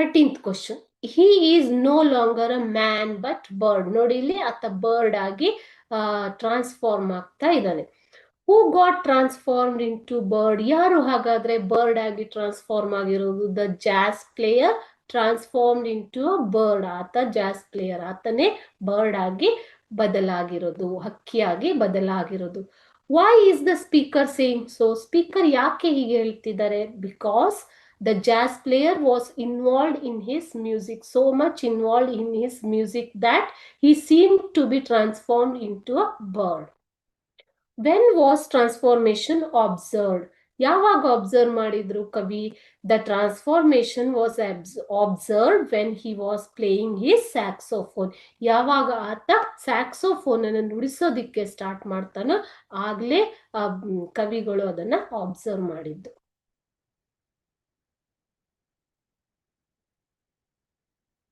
13th question. He is no longer a man but bird. ನೋಡಿ ಇಲ್ಲಿ ಆತ bird ಆಗಿ ಟ್ರಾನ್ಸ್ಫಾರ್ಮ್ ಆಗ್ತಾ ಇದ್ದಾನೆ. Who got transformed into bird. ಯಾರು ಹಾಗಾದ್ರೆ ಬರ್ಡ್ ಆಗಿ ಟ್ರಾನ್ಸ್ಫಾರ್ಮ್ ಆಗಿರೋದು? The jazz player transformed into a bird. ಆತ ಜಾಸ್ ಪ್ಲೇಯರ್, ಆತನೇ ಬರ್ಡ್ ಆಗಿ ಬದಲಾಗಿರೋದು, ಹಕ್ಕಿಯಾಗಿ ಬದಲಾಗಿರೋದು. Why is the speaker saying so? Speaker ಯಾಕೆ ಹೀಗೆ ಹೇಳ್ತಿದ್ದಾರೆ? Because the jazz player was involved in his music, so much involved in his music that he seemed to be transformed into a bird. When was transformation observed? ಯಾವಾಗ observe ಮಾಡಿದ್ರು ಕವಿ? The transformation was observed when he was playing his saxophone. ಯಾವಾಗ ಆತ saxophone ಅನ್ನು ನುಡಿಸೋದಿಕ್ಕೆ start ಮಾಡ್ತಾನೋ ಆಗ್ಲೇ ಕವಿಗಳು ಅದನ್ನ ಅಬ್ಸರ್ವ್ ಮಾಡಿದ್ದು.